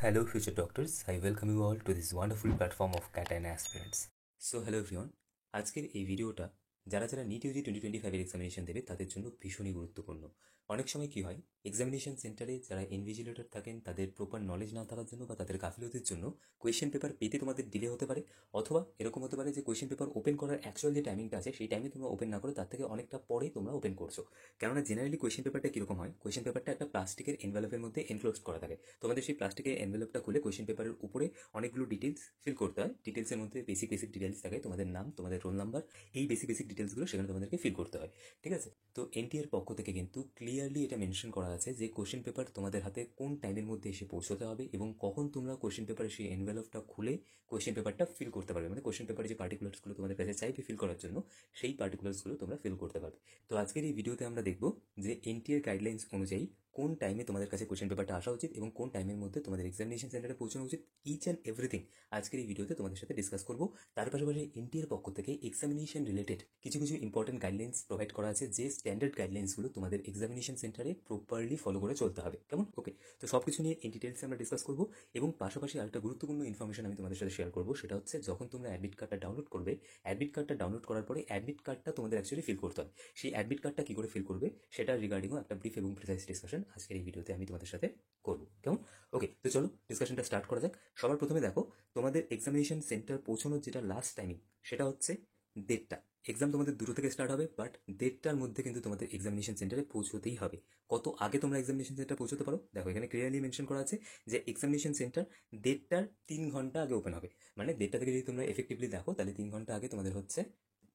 Hello, future doctors. I welcome you all to this wonderful platform of Cat and Aspirants. So, hello everyone. আজকের এই ভিডিওটা যারা যারা NEET Yuji 2025 examination দেবে তাদের জন্য ভীষণই গুরুত্বপূর্ণ। অনেক সময় কি হয়, এক্সামিনেশন সেন্টারে যারা ইনভিজিলেটর থাকেন তাদের প্রপার নলেজ না থাকার জন্য বা তাদের গাফিলতির জন্য কোয়েশ্চেন পেপার পেতে তোমাদের ডিলে হতে পারে, অথবা এরকম হতে পারে যে কোয়েশ্চেন পেপার ওপেন করার অ্যাকচুয়াল যে টাইমিংটা আছে সেই টাইমে তোমরা ওপেন না করে তার থেকে অনেকটা পরে তোমরা ওপেন করছো। কেননা জেনারেলি কোয়েশ্চেন পেপারটা কীরকম হয়, কোয়েশ্চেন পেপারটা একটা প্লাস্টিকের এনভেলপের মধ্যে এনক্লোজ করা থাকে। তোমাদের সেই প্লাস্টিকের এনভেলপটা খুলে কোয়েশ্চেন পেপারের উপরে অনেকগুলো ডিটেলস ফিল করতে হয়। ডিটেলসের মধ্যে বেসিক ডিটেলস থাকে, তোমাদের নাম, তোমাদের রোল নাম্বার, এই বেসিক ডিটেলসগুলো সেখানে তোমাদেরকে ফিল করতে হয়। ঠিক আছে, তো এনটিএর পক্ষ থেকে কিন্তু ক্লিয়ারলি এটা মেনশন করা আছে যে কোয়েশ্চেন পেপার তোমাদের হাতে কোন টাইমের মধ্যে এসে পৌঁছতে হবে এবং কখন তোমরা কোয়েশ্চেন পেপারের সেই এনভেলপটা খুলে কোয়েশ্চেন পেপারটা ফিল করতে পারবে। মানে কোয়েশ্চেন পেপারে যে পার্টিকুলার্সগুলো তোমাদের কাছে চাইবে ফিল করার জন্য সেই পার্টিকুলার্সগুলো তোমরা ফিল করতে পারবে। তো আজকের এই ভিডিওতে আমরা দেখব যে এনটিএর গাইডলাইন্স অনুযায়ী কোন টাইমে তোমাদের কাছে কোয়েশ্চেন পেপারটা আসা উচিত এবং কোন টাইমের মধ্যে তোমাদের এক্সামিনেশন সেন্টারে পৌঁছানো উচিত। ইচ অ্যান্ড এভরিথিং আজকের এই ভিডিওতে তোমাদের সাথে ডিসকাস করবো। তার পাশাপাশি এনটিএর পক্ষ থেকে এক্সামিনেশন রিলেটেড কিছু ইম্পর্টেন্ট গাইডলাইন্স প্রোভাইড করা আছে, যে স্ট্যান্ডার্ড গাইডলাইন্সগুলো তোমাদের এক্সামিনেশন সেন্টারে প্রপারলি ফলো করে চলতে হবে। কেমন? ওকে, তো সব কিছু নিয়ে ইন ডিটেলসে আমরা ডিসকাস করবো এবং পাশাপাশি আরেকটা গুরুত্বপূর্ণ ইনফরমেশন আমি তোমাদের সাথে শেয়ার করবো। সেটা হচ্ছে যখন তোমরা অ্যাডমিট কার্ডটা ডাউনলোড করবে, অ্যাডমিট কার্ডটা ডাউনলোড করার পরে অ্যাডমিট কার্ডটা তোমাদের অ্যাকচুয়ালি ফিল করতে হবে। সেই অ্যাডমিট কার্ডটা কী করে ফিল করবে সেটা রিগার্ডিংও একটা ব্রিফ এবং প্রিসাইজ ডিসকাশন আজকের এই ভিডিওতে আমি তোমাদের সাথে করবো। কেমন? ওকে, তো চলো ডিসকাশনটা স্টার্ট করা যাক। সবার প্রথমে দেখো, তোমাদের এক্সামিনেশন সেন্টার পৌঁছানোর যেটা লাস্ট টাইমিং সেটা হচ্ছে 1:30টা। এক্সাম তোমাদের 2টো থেকে স্টার্ট হবে, বাট 1:30টার মধ্যে কিন্তু তোমাদের এক্সামিনেশন সেন্টারে পৌঁছতেই হবে। কত আগে তোমরা এক্সামিনেশন সেন্টার পৌঁছতে পারো দেখো, এখানে ক্লিয়ারলি মেনশন করা আছে যে এক্সামিনেশন সেন্টার 1:30টার 3 ঘন্টা আগে ওপেন হবে। মানে 1:30টা থেকে যদি তোমরা এফেক্টিভলি দেখো তাহলে 3 ঘন্টা আগে তোমাদের হচ্ছে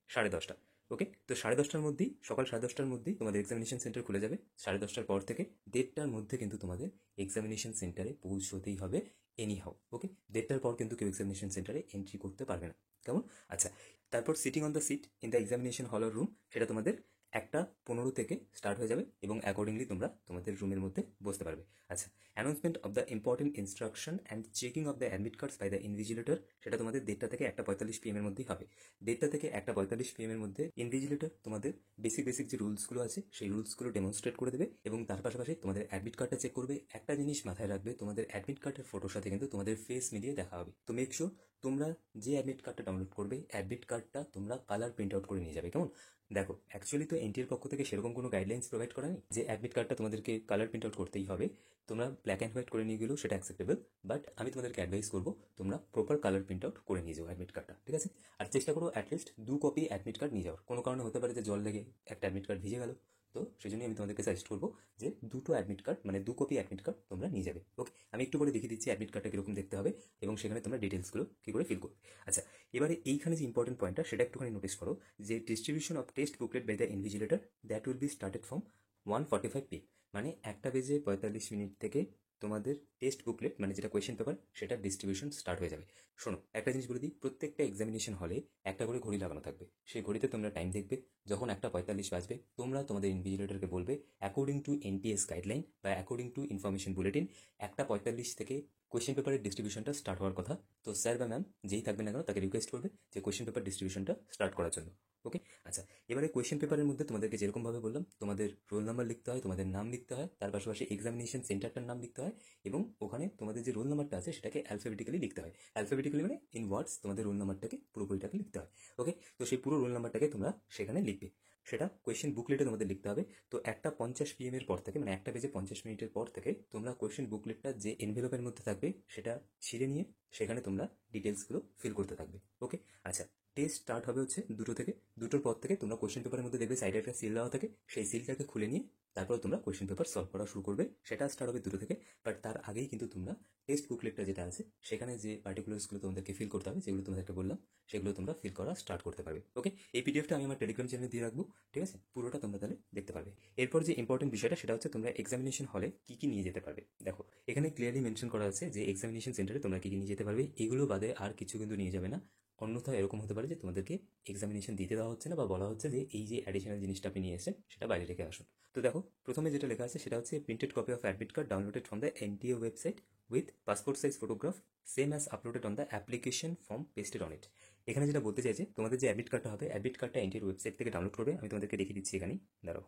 10:30টা। ওকে, তো 10:30টার মধ্যেই, সকাল 10:30টার মধ্যেই তোমাদের এক্সামিনেশন সেন্টার খুলে যাবে। 10:30টার পর থেকে 1:30টার মধ্যে কিন্তু তোমাদের এক্সামিনেশন সেন্টারে পৌঁছতেই হবে এনি হাউ। ওকে, 1:30টার পর কিন্তু কেউ এক্সামিনেশন সেন্টারে এন্ট্রি করতে পারবে না। কেমন? আচ্ছা, তারপর sitting on the seat in the examination hall room, সেটা তোমাদের 1:15 থেকে স্টার্ট হয়ে যাবে এবং অ্যাকর্ডিংলি তোমরা তোমাদের রুমের মধ্যে বসতে পারবে। আচ্ছা, announcement of the important instruction and checking of the admit cards by the invigilator, সেটা তোমাদের 1:30টা থেকে 1:45 PM এর মধ্যেই হবে। 1:30টা থেকে 1:45 PM এর মধ্যে ইনভিজিলেটর তোমাদের বেসিক যে রুলসগুলো আছে সেই রুলসগুলো ডেমনস্ট্রেট করে দেবে এবং তার পাশাপাশি তোমাদের অ্যাডমিট কার্ডটা চেক করবে। একটা জিনিস মাথায় রাখবে, তোমাদের অ্যাডমিট কার্ডের ফটোর সাথে কিন্তু তোমাদের ফেস মিলিয়ে দেখা হবে। তো মেক শিওর তোমরা যে অ্যাডমিট কার্ডটা ডাউনলোড করবে, অ্যাডমিট কার্ডটা তোমরা কালার প্রিন্ট আউট করে নিয়ে যাবে। কেমন? দেখো, অ্যাকচুয়ালি তো এনটিএর পক্ষ থেকে সেরকম কোনো গাইডলাইন্স প্রোভাইড করা নেই যে অ্যাডমিট কার্ডটা তোমাদেরকে কালার প্রিন্ট আউট করতেই হবে। তোমরা ব্ল্যাক অ্যান্ড হোয়াইট করে নিয়ে গেলেও সেটা অ্যাকসেপ্টেবল, বাট আমি তোমাদেরকে অ্যাডভাইস করবো তোমরা প্রপার কালার প্রিন্ট আউট করে নিয়ে যাও অ্যাডমিট কার্ডটা। ঠিক আছে, আর চেষ্টা করো অ্যাটলিস্ট 2 কপি অ্যাডমিট কার্ড নিয়ে যাওয়ার। কোনো কারণে হতে পারে যে জল লেগে একটা অ্যাডমিট কার্ড ভিজে গেল, তো সেই জন্যই আমি তোমাদেরকে সাজেস্ট করবো যে 2টো অ্যাডমিট কার্ড, মানে 2 কপি অ্যাডমিট কার্ড তোমরা নিয়ে যাবে। ওকে, আমি একটু পরে দেখিয়ে দিচ্ছি অ্যাডমিট কার্ডটা কীরকম দেখতে হবে এবং সেখানে তোমরা ডিটেলসগুলো কী করে ফিল করবে। আচ্ছা, এবারে এইখানে যে ইম্পর্টেন্ট পয়েন্টটা সেটা একটুখানি নোটিস করো, যে distribution of test booklet by the invigilator that will be started from 1:45 PM, মানে 1:45 থেকে তোমাদের টেস্ট বুকলেট মানে যেটা কোয়েশ্চেন পেপার সেটা ডিস্ট্রিবিউশন স্টার্ট হয়ে যাবে। শোনো, একটা জিনিস বলে দিই, প্রত্যেকটা এক্সামিনেশন হলে একটা করে ঘড়ি লাগানো থাকবে। সেই ঘড়িতে তোমরা টাইম দেখবে, যখন 1:45 বাজবে তোমরা তোমাদের ইনভিজিলেটরকে বলবে অ্যাকর্ডিং টু এনটিএস গাইডলাইন বা অ্যাকর্ডিং টু ইনফরমেশন বুলেটিন 1:45 থেকে কোয়েশ্চেন পেপারের ডিস্ট্রিবিউশনটা স্টার্ট হওয়ার কথা। তো স্যার বা ম্যাম যেই থাকবে না কেন তাকে রিকোয়েস্ট করবে যে কোয়েশ্চেন পেপার ডিস্ট্রিবিউশনটা স্টার্ট করার জন্য। ওকে, আচ্ছা, এবারে কোয়েশ্চেন পেপারের মধ্যে তোমাদেরকে যেরকমভাবে বললাম, তোমাদের রোল নাম্বার লিখতে হয়, তোমাদের নাম লিখতে হয়, তার পাশাপাশি এক্সামিনেশন সেন্টারটার নাম লিখতে হয় এবং ওখানে তোমাদের যে রোল নাম্বারটা আছে সেটাকে অ্যালফাবেটিক্যালি লিখতে হয়। অ্যালফাবেটিক্যালি মানে ইন ওয়ার্ডস তোমাদের রোল নাম্বারটাকে পুরোপুরিটাকে লিখতে হয়। ওকে, তো সেই পুরো রোল নাম্বারটাকে তোমরা সেখানে লিখবে, সেটা কোয়েশ্চেন বুকলেটে তোমাদের লিখতে হবে। তো 1:50 PM এর পর থেকে, মানে 1:50 পর থেকে তোমরা কোয়েশ্চেন বুকলেটটা যে এনভেলপের মধ্যে থাকবে সেটা ছিঁড়ে নিয়ে সেখানে তোমরা ডিটেলসগুলো ফিল করতে থাকবে। ওকে, আচ্ছা, টেস্ট স্টার্ট হবে হচ্ছে 2টো থেকে। 2টোর পর থেকে তোমরা কোয়েশ্চেন পেপারের মধ্যে দেখবে সাইডে একটা সিল দেওয়া থাকে, সেই সিলটাকে খুলে নিয়ে তারপর তোমরা কোয়েশ্চেন পেপার সলভ করা শুরু করবে। সেটা স্টার্ট হবে 2টো থেকে, বাট তার আগেই কিন্তু তোমরা টেস্ট বুকলেটটা যেটা আছে সেখানে যে পার্টিকুলার্সগুলো তোমাদেরকে ফিল করতে হবে, যেগুলো তোমাদেরকে বললাম সেগুলো তোমরা ফিল করা স্টার্ট করতে পারবে। ওকে, এই পিডিএফটা আমি আমার টেলিগ্রাম চ্যানেলে দিয়ে রাখবো। ঠিক আছে, পুরোটা তোমরা তাহলে দেখতে পারবে। এরপর যে ইম্পর্টেন্ট বিষয়টা সেটা হচ্ছে তোমরা এক্সামিনেশন হলে কী কী নিয়ে যেতে পারবে। দেখো, এখানে ক্লিয়ারলি মেনশন করা আছে যে এক্সামিনেশন সেন্টারে তোমরা কী কী নিয়ে যেতে পারবে। এগুলো বাদে আর কিছু কিন্তু নিয়ে যাবে না, অন্যথায় এরকম হতে পারে যে তোমাদেরকে এক্সামিনেশন দিতে দেওয়া হচ্ছে না বা বলা হচ্ছে যে এই যে অ্যাডিশনাল জিনিসটা আপনি নিয়ে এসেছেন সেটা বাইরে রেখে আসুন। তো দেখো, প্রথমে যেটা লেখা আছে সেটা হচ্ছে printed copy of admit card downloaded from the NTA website with passport size photograph same as uploaded on the application form pasted on it. এখানে যেটা বলতে চাইছে, তোমাদের যে অ্যাডমিট কার্ডটা হবে, অ্যাডমিট কার্ডটা এনটিএর ওয়েবসাইট থেকে ডাউনলোড করবে। আমি তোমাদেরকে দেখিয়ে দিচ্ছি এখানেই, দাঁড়াও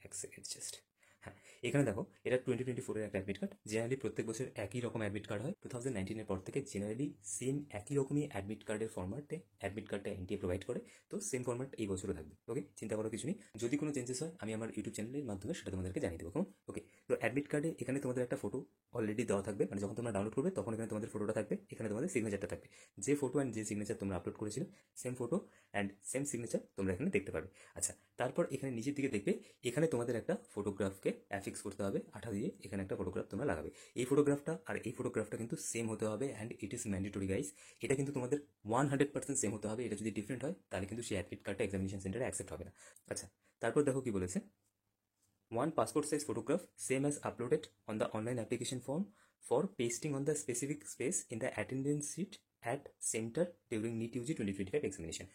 1 সেকেন্ড জাস্ট। হ্যাঁ, এখানে দেখো এটা 2024-এর একটা অ্যাডমিট কার্ড। জেনারেলি প্রত্যেক বছর একই রকম অ্যাডমিট কার্ড হয়। 2019-এর পর থেকে জেনারেলি সেম একই রকমই অ্যাডমিট কার্ডের ফরম্যাটে অ্যাডমিট কার্ডটা এনটিএ প্রোভাইড করে। তো সেম ফরম্যাট এই বছরও থাকবে। ওকে, চিন্তা করার কিছু নেই। যদি কোনো চেঞ্জেস হয় আমি আমার ইউটিউব চ্যানেলের মাধ্যমে সেটা তোমাদেরকে জানিয়ে দেবো। ওকে, তো অ্যাডমিট কার্ডে এখানে তোমাদের একটা ফটো অলরেডি দেওয়া থাকবে, মানে যখন তোমরা ডাউনলোড করবে তখন এখানে তোমাদের ফটোটা থাকবে, এখানে তোমাদের সিগনেচারটা থাকবে। যে ফটো অ্যান্ড যে সিগনেচার তোমরা আপলোড করেছিলে same photo and same signature তোমরা এখানে দেখতে পাবে। আচ্ছা, তারপর এখানে নিচের দিকে দেখবে এখানে তোমাদের একটা ফটোগ্রাফকে অ্যাফিক্স করতে হবে আঠা দিয়ে। এখানে একটা ফটোগ্রাফ তোমরা লাগাবে। এই ফটোগ্রাফটা আর এই ফটোগ্রাফটা কিন্তু সেম হতে হবে and it is mandatory guys. এটা কিন্তু তোমাদের 100% সেম হতে হবে। এটা যদি ডিফারেন্ট হয় তাহলে কিন্তু সেই অ্যাডমিট কার্ডটা এক্সামিনেশন সেন্টারে অ্যাকসেপ্ট হবে না। আচ্ছা, তারপর দেখো কি বলেছে। One passport size photograph, same as uploaded on the online application form for pasting on the specific space in the attendance sheet at center during NEET UG 2025 examination.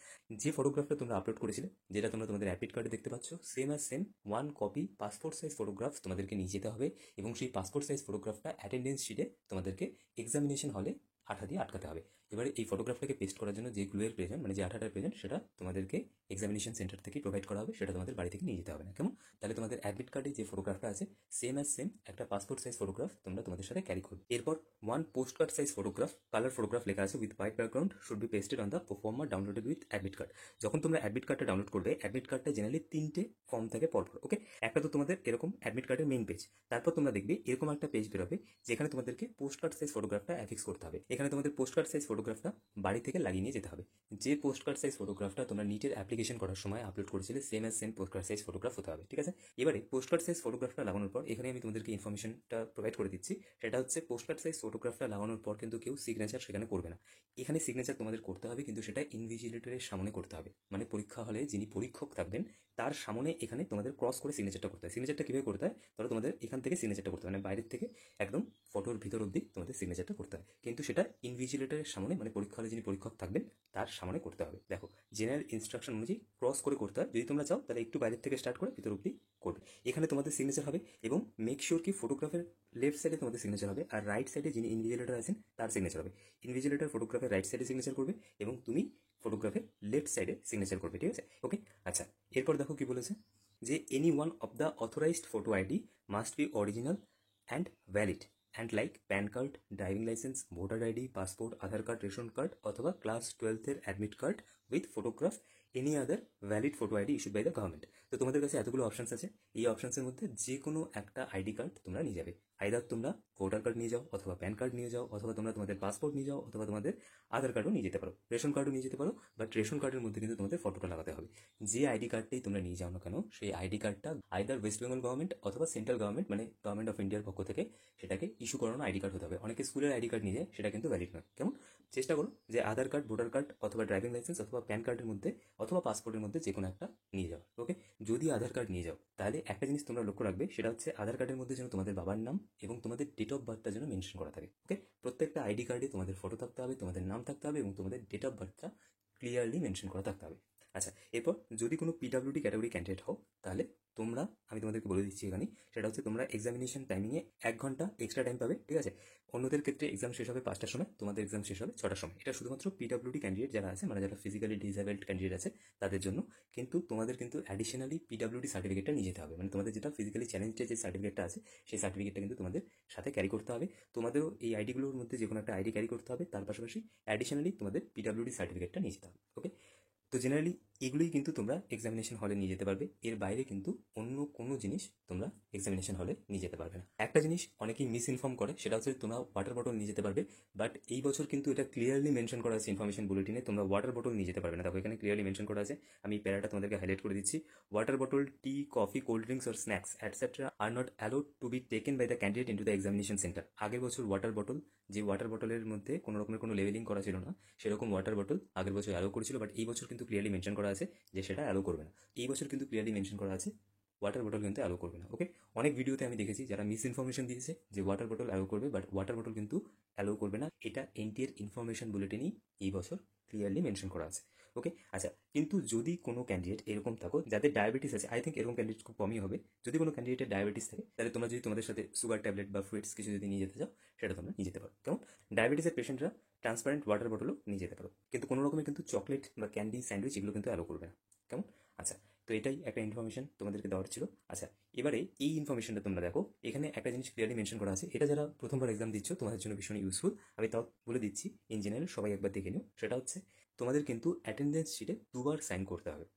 যে ফটোগ্রাফটা তোমরা আপলোড করেছিলে, যেটা তোমরা তোমাদের অ্যাডমিট কার্ডে দেখতে পাচ্ছ, same as same 1 copy passport size photograph তোমাদেরকে নিয়ে যেতে হবে এবং সেই পাসপোর্ট সাইজ ফটোগ্রাফটা অ্যাটেন্ডেন্স শিটে তোমাদেরকে এক্সামিনেশন হলে আঠা দিয়ে আটকাতে হবে। এবারে এই ফটোগ্রাফটাকে পেস্ট করার জন্য যে গ্লুয়ের প্রয়োজন, মানে যে আঠাটার প্রয়োজন, সেটা তোমাদেরকে এক্সামিনেশন সেন্টার থেকে প্রোভাইড করা হবে। সেটা তোমাদের বাড়ি থেকে নিয়ে যেতে হবে না, কেমন? তাহলে তোমাদের অ্যাডমিট কার্ডে যে ফটোগ্রাফটা আছে সেম অ্যাজ সেম একটা পাসপোর্ট সাইজ ফটোগ্রাফ তোমরা তোমাদের সাথে ক্যারি করবে। এরপর 1 post card size photograph, colour photograph লেখা আছে with white background, should be pasted on the former downloaded with admit card. যখন তোমরা অ্যাডমিট কার্ডটা ডাউনলোড করবে, অ্যাডমিট কার্ডটা জেনারেলি 3টে ফর্ম থাকে পরপর। ওকে, একটা তো তোমাদের এরকম অ্যাডমিট কার্ডের মেইন পেজ, তারপর তোমরা দেখবে এরকম একটা পেজ বেরোবে যেখানে তোমাদেরকে পোস্ট কার্ড সাইজ ফটোগ্রাফটা অ্যাফিক্স করতে হবে। এখানে তোমাদের পোস্ট কার্ড সাইজ ফটোগ্রাফটা বাড়ি থেকে লাগিয়ে নিয়ে যেতে হবে। যে পোস্ট কার্ড সাইজ ফটোগ্রাফটা তোমরা নিটের অ্যাপ্লিকেশন করার সময় আপলোড করেছিলে same as same post card size photograph হতে হবে, ঠিক আছে? এবারে পোস্ট কার্ড সাইজ ফটোগ্রাফটা লাগানোর পর এখানে আমি তোমাদেরকে ইনফরমেশনটা প্রোভাইড করে দিচ্ছি। সেটা হচ্ছে পোস্ট কার্ড সাইজ ফটোগ্রাফটা লাগানোর পর কিন্তু কেউ সিগনেচার সেখানে করবে না। এখানে সিগনেচার তোমাদের করতে হবে, কিন্তু সেটা ইনভিজিলেটরের সামনে করতে হবে। মানে পরীক্ষা হলে যিনি পরীক্ষক থাকবেন তার সামনে এখানে তোমাদের ক্রস করে সিগনেচারটা করতে হয়। সিগনেচারটা কীভাবে করতে হয়? ধরো তোমাদের এখান থেকে সিগনেচারটা করতে হয়, মানে বাইরের থেকে একদম ফটোর ভিতর অবধি তোমাদের সিগনেচারটা করতে হয়, কিন্তু সেটা ইনভিজিলেটরের সামনে, মানে পরীক্ষা হলে যিনি পরীক্ষক থাকবেন তার সামনে করতে হবে। দেখো, জেনারেল ইনস্ট্রাকশন অনুযায়ী ক্রস করে করতে হয়। যদি তোমরা চাও তাহলে একটু বাইরের থেকে স্টার্ট করে ভিতর অবধি করবে। এখানে তোমাদের সিগনেচার হবে এবং মেক শিওর কি ফটোগ্রাফের লেফট সাইডে তোমাদের সিগনেচার হবে আর রাইট সাইডে যিনি ইনভিজিলেটর আছেন তার সিগনেচার হবে। ইনভিজিলেটর ফটোগ্রাফের রাইট সাইডে সিগনেচার করবে এবং তুমি ফটোগ্রাফের লেফট সাইডে সিগনেচার করবে, ঠিক আছে? ওকে, আচ্ছা, এরপর দেখো কি বলেছে যে any one of the authorized photo ID must be original and valid and like PAN card, driving licence, voter ID, passport, Aadhaar card, ration card অথবা ক্লাস 12-এর admit card with photograph, any other valid photo ID issued by the government. তো তোমাদের কাছে এতগুলো options আছে। এই অপশানসের মধ্যে যে কোনো একটা আইডি কার্ড তোমরা নিয়ে যাবে। আইদার তোমরা ভোটার কার্ড নিয়ে যাও অথবা প্যান কার্ড নিয়ে যাও অথবা তোমরা তোমাদের পাসপোর্ট নিয়ে যাও অথবা তোমাদের আধার কার্ডও নিয়ে যেতে পারো, রেশন কার্ডও নিয়ে যেতে পারো। বাট রেশন কার্ডের মধ্যে কিন্তু তোমাদের ফটোটা লাগাতে হবে। যে আইডি কার্ডটাই তোমরা নিয়ে যাও না কেন, সেই আইডি কার্ডটা আইদার ওয়েস্ট বেঙ্গল গভর্নমেন্ট অথবা সেন্ট্রাল গভর্নমেন্ট, মানে গভর্নমেন্ট অফ ইন্ডিয়ার পক্ষ থেকে সেটাকে ইস্যু করানো আইডি কার্ড হতে হবে। অনেকে স্কুলের আইডি কার্ড নিয়ে যায়, সেটা কিন্তু ভ্যালিড নয়, কেমন? চেষ্টা করো যে আধার কার্ড, ভোটার কার্ড অথবা ড্রাইভিং লাইসেন্স অথবা প্যান কার্ডের মধ্যে অথবা পাসপোর্টের মধ্যে যে কোনো একটা নিয়ে যাও। ওকে, যদি আধার কার্ড নিয়ে যাও তাহলে একটা জিনিস তোমরা লক্ষ্য রাখবে, সেটা হচ্ছে আধার কার্ডের মধ্যে যেন তোমাদের বাবার নাম এবং তোমাদের ডেট অফ বার্থটা যেন মেনশন করা থাকে। ওকে, প্রত্যেকটা আইডি কার্ডে তোমাদের ফটো থাকতে হবে, তোমাদের নাম থাকতে হবে এবং তোমাদের ডেট অফ বার্থটা ক্লিয়ারলি মেনশন করা থাকতে হবে। আচ্ছা, এরপর যদি কোনো পিডাব্লিউডি ক্যাটাগরি ক্যান্ডিডেট হও তাহলে তোমরা, আমি তোমাদেরকে বলে দিচ্ছি এখানে, সেটা হচ্ছে তোমরা এক্সামিনেশন টাইমিংয়ে 1 ঘন্টা এক্সট্রা টাইম পাবে, ঠিক আছে? অন্যদের ক্ষেত্রে এক্সাম শেষ হবে 5টার সময়, তোমাদের এক্সাম শেষ হবে 6টার সময়। এটা শুধুমাত্র পিডাব্লিউডি ক্যান্ডিডেট যারা আছে, মানে যারা ফিজিক্যালি ডিসেবলড ক্যান্ডিডেট আছে তাদের জন্য। কিন্তু তোমাদের কিন্তু অ্যাডিশনালি পিডাব্লিউডি সার্টিফিকেটটা নিয়ে যেতে হবে, মানে তোমাদের যেটা ফিজিক্যালি চ্যালেঞ্জের যে সার্টিফিকেটটা আছে সেই সার্টিফিকেটটা কিন্তু তোমাদের সাথে ক্যারি করতে হবে। তোমাদেরও এই আইডিগুলোর মধ্যে যে কোনো একটা আইডি ক্যারি করতে হবে, তার পাশাপাশি অ্যাডিশনালি তোমাদের পিডাব্লিউডি সার্টিফিকেটটা নিয়ে যেতে হবে। ওকে, তো জেনারেলি এগুলোই কিন্তু তোমরা এক্সামিনেশন হলে নিয়ে যেতে পারবে। এর বাইরে কিন্তু অন্য কোনো জিনিস তোমরা এক্সামিনেশন হলে নিয়ে যেতে পারবে না। একটা জিনিস অনেকেই মিস ইনফর্ম করে, সেটা হচ্ছে তোমরা ওয়াটার বটল নিয়ে যেতে পারবে। বাট এই বছর কিন্তু এটা ক্লিয়ারলি মেনশন করা আছে ইনফরমেশন বুলেটিনে, তোমরা ওয়াটার বটল নিয়ে যেতে পারবে না। দেখো এখানে ক্লিয়ারলি মেনশন করা আছে, আমি প্যারাটা তোমাদেরকে হাইলাইট করে দিচ্ছি। Water bottle, tea, coffee, cold drinks or snacks etcetera are not allowed to be taken by the candidate into the examination centre. আগের বছর ওয়াটার বটল, যে ওয়াটার বটলের মধ্যে কোনো রকমের কোনো লেভেলিং করা ছিল না, সেরকম ওয়াটার বটল আগের বছর অ্যালাউ করেছিল, বাট এই বছর কিন্তু ক্লিয়ারলি মেনশন করা আছে যে সেটা অ্যালাউ করবে না। এই বছর কিন্তু ক্লিয়ারলি মেনশন করা আছে ওয়াটার বটল কিন্তু অ্যালাউ করবে না। ওকে, অনেক ভিডিওতে আমি দেখেছি যারা মিস ইনফরমেশন দিয়েছে যে ওয়াটার বটল অ্যালাউ করবে, বাট ওয়াটার বটল কিন্তু অ্যালাউ করবে না। এটা এনটিএর ইনফরমেশন বুলেটিনই এই বছর ক্লিয়ারলি মেনশন করা আছে। ওকে, আচ্ছা, কিন্তু যদি কোনো ক্যান্ডিডেট এরকম থাকো যাদের ডায়াবেটিস আছে, আই থিঙ্ক এরকম ক্যান্ডিডেট খুব কমই হবে। যদি কোনো ক্যান্ডিডেটের ডায়াবেটিস থাকে তাহলে তোমরা যদি তোমাদের সাথে সুগার ট্যাবলেট বা ফ্রুইটস কিছু যদি নিয়ে যেতে চাও, সেটা তোমরা নিয়ে যেতে পারো। কেমন? ডায়াবেটিসের পেশেন্টরা ট্রান্সপারেন্ট ওয়াটার বটলও নিয়ে যেতে পারো, কিন্তু কোনো রকমের কিন্তু চকলেট বা ক্যান্ডি, স্যান্ডউইচ এগুলো কিন্তু অ্যালাউ করবে না। কেমন? আচ্ছা, তো এটাই একটা ইনফরমেশন তোমাদেরকে দেওয়ার ছিল। আচ্ছা, এবারে এই ইনফরমেশনটা তোমরা দেখো, এখানে একটা জিনিস ক্লিয়ারলি মেনশন করা আছে, এটা যারা প্রথমবার এক্সাম দিচ্ছ তোমাদের জন্য ভীষণ ইউজফুল। আমি তাও বলে দিচ্ছি, ইন জেনারেল সবাই একবার দেখে নিও। সেটা হচ্ছে তোমাদের কিন্তু অ্যাটেন্ডেন্স শিটে দুবার সাইন করতে হবে।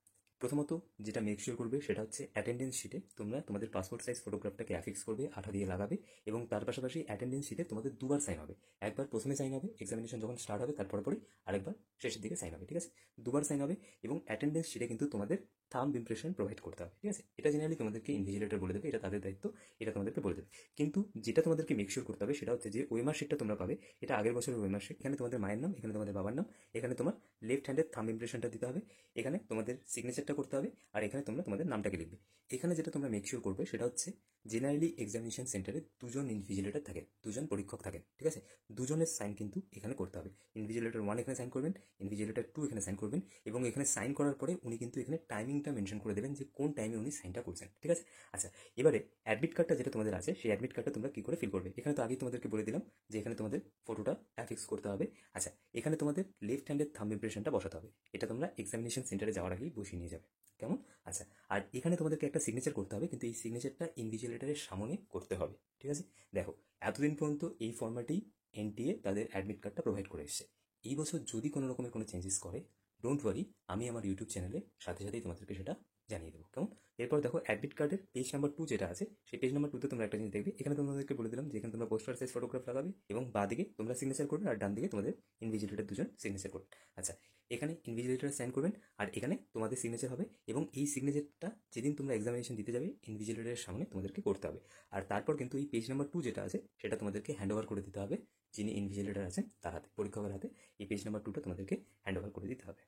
প্রথমত যেটা মেক শিওর করবে সেটা হচ্ছে অ্যাটেন্ডেন্স শিটে তোমরা তোমাদের পাসপোর্ট সাইজ ফটোগ্রাফটাকে অ্যাফিক্স করবে, আঠা দিয়ে লাগাবে, এবং তার পাশাপাশি অ্যাটেন্ডেন্স শিটে তোমাদের দুবার সাইন হবে। একবার প্রথমে সাইন হবে এক্সামিনেশন যখন স্টার্ট হবে, তারপরে আরেকবার শেষের দিকে সাইন হবে, ঠিক আছে? দুবার সাইন হবে। এবং অ্যাটেন্ডেন্স শিটে কিন্তু তোমাদের থাম্ব ইমপ্রেশন প্রোভাইড করতে হবে, ঠিক আছে? এটা জেনারেলি তোমাদেরকে ইনভিজিলেটর বলে দেবে, এটা তাদের দায়িত্ব, এটা তোমাদেরকে বলে দেবে। কিন্তু যেটা তোমাদেরকে মেক শিওর করতে হবে সেটা হচ্ছে যে ওয়েমার শিটটা তোমরা পাবে, এটা আগের বছরের ওয়েমার শিট। এখানে তোমাদের মায়ের নাম, এখানে তোমাদের বাবার নাম, এখানে তোমার লেফট হ্যান্ডের থাম্ব ইমপ্রেশনটা দিতে হবে, এখানে তোমাদের সিগনেচারটা করতে হবে, আর এখানে তোমরা তোমাদের নামটাকে লিখবে। এখানে যেটা তোমরা মেক শিওর করবে সেটা হচ্ছে জেনারেলি এক্সামিনেশন সেন্টারে দুজন ইনভিজিলেটর থাকে, দুজন পরীক্ষক থাকেন, ঠিক আছে? দুজনের সাইন কিন্তু এখানে করতে হবে। ইনভিজিলেটর 1 এখানে সাইন করবেন, ইনভিজিলেটর 2 এখানে সাইন করবেন, এবং এখানে সাইন করার পরে উনি কিন্তু এখানে টাইমিংটা মেনশন করে দেবেন যে কোন টাইমে উনি সাইনটা করছেন, ঠিক আছে? আচ্ছা, এবারে অ্যাডমিট কার্ডটা যেটা তোমাদের আছে সেই অ্যাডমিট কার্ডটা তোমরা কি করে ফিল করবে? এখানে তো আগেই তোমাদেরকে বলে দিলাম যে এখানে তোমাদের ফটোটা অ্যাফিক্স করতে হবে। আচ্ছা, এখানে তোমাদের লেফট হ্যান্ডের থাম্ব ইমপ্রেশনটা বসাতে হবে। এটা তোমরা এক্সামিনেশন সেন্টারে যাওয়ার আগেই বসিয়ে নিয়ে যাবে, কেমন? আচ্ছা, আর এখানে তোমাদেরকে একটা সিগনেচার করতে হবে, কিন্তু এই সিগনেচারটা ইনভিজিলেটরের সামনে করতে হবে, ঠিক আছে? দেখো, এতদিন পর্যন্ত এই ফর্ম্যাটেই এনটিএ তাদের অ্যাডমিট কার্ডটা প্রোভাইড করে এসেছে। এই বছর যদি কোনো রকমের কোনো চেঞ্জেস করে, ডোন্ট ওয়ারি, আমি আমার ইউটিউব চ্যানেলে সাথে সাথেই তোমাদেরকে সেটা জানিয়ে দেবো, কেমন? এরপর দেখো, অ্যাডমিট কার্ডের পেজ নাম্বার 2 যেটা আছে, সেই পেজ নাম্বার 2তে তোমরা একটা জিনিস দেখবে। এখানে তোমাদেরকে বলে দিলাম যে এখানে তোমরা পোস্টার সাইজ ফটোগ্রাফ লাগাবে, এবং বাঁ দিকে তোমরা সিগনেচার করবে, আর ডান দিকে তোমাদের ইনভিজিলেটর দুজন সিগনেচার করবে। আচ্ছা, এখানে ইনভিজিলেটর সাইন করবেন, আর এখানে তোমাদের সিগনেচার হবে, এবং এই সিগনেচারটা যেদিন তোমরা এক্সামিনেশন দিতে যাবে ইনভিজিলেটরের সামনে তোমাদেরকে করতে হবে। আর তারপর কিন্তু এই পেজ নাম্বার 2 যেটা আছে সেটা তোমাদেরকে হ্যান্ড ওভার করে দিতে হবে যিনি ইনভিজিলেটর আছেন তার হাতে, পরীক্ষকের হাতে। এই পেজ নাম্বার 2টা তোমাদেরকে হ্যান্ড ওভার করে দিতে হবে।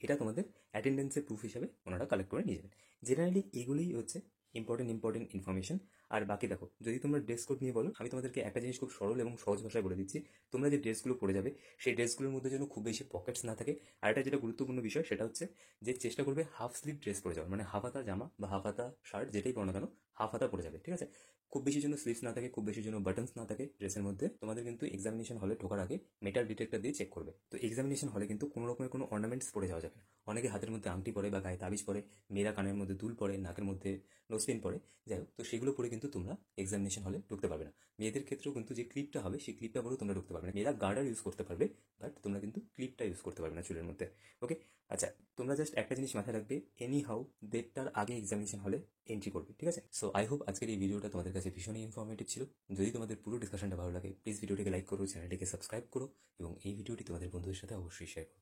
এটা তোমাদের অ্যাটেন্ডেন্সের প্রুফ হিসাবে ওনারা কালেক্ট করে নিয়ে যাবেন। জেনারেলি এগুলোই হচ্ছে ইম্পর্টেন্ট ইনফরমেশন। আর বাকি দেখো, যদি তোমরা ড্রেস কোড নিয়ে বলো, আমি তোমাদেরকে একটা জিনিস খুব সরল এবং সহজ ভাষায় বলে দিচ্ছি। তোমরা যে ড্রেসগুলো পরে যাবে সেই ড্রেসগুলোর মধ্যে যেন খুব বেশি পকেটস না থাকে। আর এটা যেটা গুরুত্বপূর্ণ বিষয় সেটা হচ্ছে যে চেষ্টা করবে হাফ স্লিভ ড্রেস পরে যাওয়ার, মানে হাফ হাতা জামা বা হাফ হাতা শার্ট যেটাই পরো না কেন হাফ হাতা পরে যাবে, ঠিক আছে? খুব বেশি যেন স্লিভস না থাকে, খুব বেশি যেন বাটনস না থাকে ড্রেসের মধ্যে। তোমাদের কিন্তু এক্সামিনেশন হলে ঢোকার আগে মেটাল ডিটেক্টর দিয়ে চেক করবে। তো এক্সামিনেশন হলে কিন্তু কোনো রকমের কোনো অর্নামেন্টস পরে যাওয়া যাবে না। অনেকে হাতের মধ্যে আংটি পরে বা গায়ে তাবিজ পরে, মেয়েরা কানের মধ্যে দুল পরে, নাকের মধ্যে নোজপিন পরে, যাই হোক, তো সেগুলো পরে কিন্তু তোমরা এক্সামিনেশন হলে ঢুকতে পারবে না। মেয়েদের ক্ষেত্রেও কিন্তু যে ক্লিপটা হবে সেই ক্লিপটা পরেও তোমরা ঢুকতে পারবে না। মেয়েরা গার্ডার ইউজ করতে পারবে, বাট তোমরা কিন্তু ক্লিপটা ইউজ করতে পারবে না চুলের মধ্যে, ওকে? আচ্ছা, তোমরা জাস্ট একটা জিনিস মাথায় রাখবে, এনি হাউ ডেটটার আগে এক্সামিনেশন হলে এন্ট্রি করবে, ঠিক আছে? সো আই হোপ আজকের এই ভিডিওটা তোমাদের কাছে ভীষণই ইনফরমেটিভ ছিল। যদি তোমাদের পুরো ডিসকাশনটা ভালো লাগে প্লিজ ভিডিওটিকে লাইক করো, চ্যানেলটিকে সাবস্ক্রাইব করো, এবং এই ভিডিওটি তোমাদের বন্ধুদের সাথে অবশ্যই শেয়ার করো।